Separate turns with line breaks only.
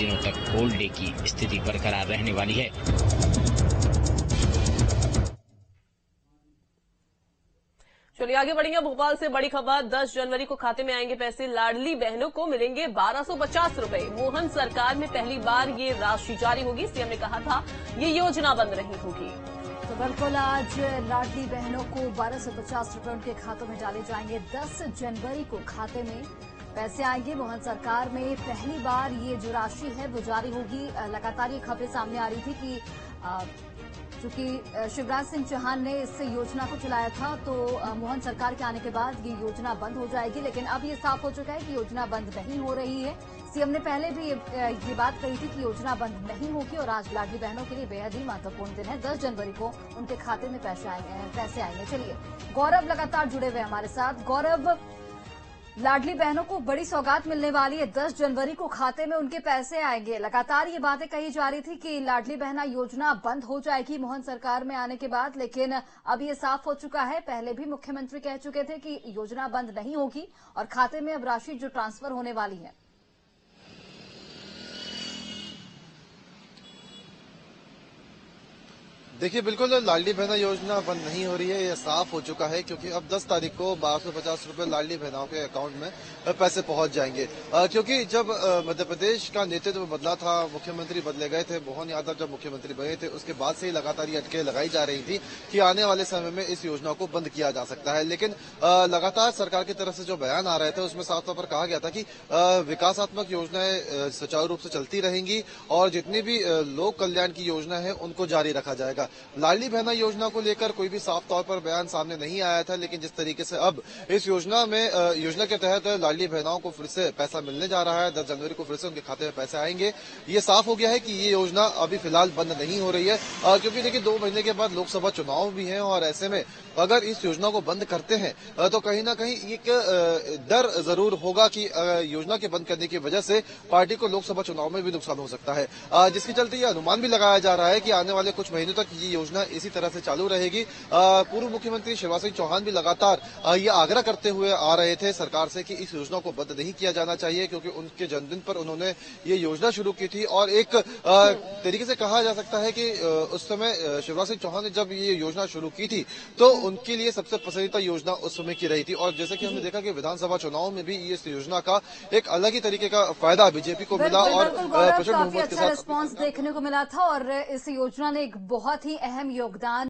दिनों तक cold day की स्थिति बरकरार रहने वाली है।
चलिए आगे बढ़ेंगे। भोपाल से बड़ी खबर, 10 जनवरी को खाते में आएंगे पैसे, लाडली बहनों को मिलेंगे 1250 रुपए। मोहन सरकार में पहली बार ये राशि जारी होगी। सीएम ने कहा था ये योजना बंद नहीं होगी।
तो बिल्कुल आज लाडली बहनों को 1250 रुपए उनके खातों में डाले जाएंगे। 10 जनवरी को खाते में पैसे आएंगे। मोहन सरकार में पहली बार ये जो राशि है वो जारी होगी। लगातार ये खबरें सामने आ रही थी कि चूंकि शिवराज सिंह चौहान ने इस योजना को चलाया था तो मोहन सरकार के आने के बाद ये योजना बंद हो जाएगी, लेकिन अब ये साफ हो चुका है कि योजना बंद नहीं हो रही है। सीएम ने पहले भी ये बात कही थी कि योजना बंद नहीं होगी और आज लाडली बहनों के लिए बेहद ही महत्वपूर्ण दिन है। 10 जनवरी को उनके खाते में पैसे आएंगे। चलिए गौरव लगातार जुड़े हुए हमारे साथ। गौरव, लाडली बहनों को बड़ी सौगात मिलने वाली है। 10 जनवरी को खाते में उनके पैसे आएंगे। लगातार ये बातें कही जा रही थी कि लाडली बहना योजना बंद हो जाएगी मोहन सरकार में आने के बाद, लेकिन अब ये साफ हो चुका है। पहले भी मुख्यमंत्री कह चुके थे कि योजना बंद नहीं होगी और खाते में अब राशि जो ट्रांसफर होने वाली है।
देखिए, बिल्कुल लाडली बहना योजना बंद नहीं हो रही है, यह साफ हो चुका है क्योंकि अब 10 तारीख को 1250 रुपए लाडली बहनाओं के अकाउंट में पैसे पहुंच जाएंगे। क्योंकि जब मध्य प्रदेश का नेतृत्व बदला था, मुख्यमंत्री बदले गए थे, मोहन यादव जब मुख्यमंत्री बने थे, उसके बाद से ही लगातार ये अटकलें लगाई जा रही थी कि आने वाले समय में इस योजना को बंद किया जा सकता है। लेकिन लगातार सरकार की तरफ से जो बयान आ रहे थे उसमें साफ तौर पर कहा गया था कि विकासात्मक योजनाएं सुचारू रूप से चलती रहेंगी और जितनी भी लोक कल्याण की योजना है उनको जारी रखा जाएगा। लाडली बहना योजना को लेकर कोई भी साफ तौर पर बयान सामने नहीं आया था, लेकिन जिस तरीके से अब इस योजना के तहत लाडली बहनाओं को फिर से पैसा मिलने जा रहा है, 10 जनवरी को फिर से उनके खाते में पैसे आएंगे, ये साफ हो गया है कि ये योजना अभी फिलहाल बंद नहीं हो रही है। क्योंकि देखिए 2 महीने के बाद लोकसभा चुनाव भी हैं और ऐसे में अगर इस योजना को बंद करते हैं तो कहीं ना कहीं एक डर जरूर होगा कि योजना के बंद करने की वजह से पार्टी को लोकसभा चुनाव में भी नुकसान हो सकता है, जिसके चलते ये अनुमान भी लगाया जा रहा है कि आने वाले कुछ महीनों तक ये योजना इसी तरह से चालू रहेगी। पूर्व मुख्यमंत्री शिवराज सिंह चौहान भी लगातार ये आग्रह करते हुए आ रहे थे सरकार से कि इस योजना को बंद नहीं किया जाना चाहिए, क्योंकि उनके जन्मदिन पर उन्होंने ये योजना शुरू की थी और एक तरीके से कहा जा सकता है कि उस समय शिवराज सिंह चौहान ने जब ये योजना शुरू की थी तो उनके लिए सबसे पसंदीदा योजना उस समय की रही थी। और जैसे कि हमने देखा कि विधानसभा चुनाव में भी इस योजना का एक अलग ही तरीके का फायदा बीजेपी को मिला और प्रचंड बहुमत के साथ
रिस्पॉन्स देखने को मिला था और इस योजना ने एक बहुत ही अहम योगदान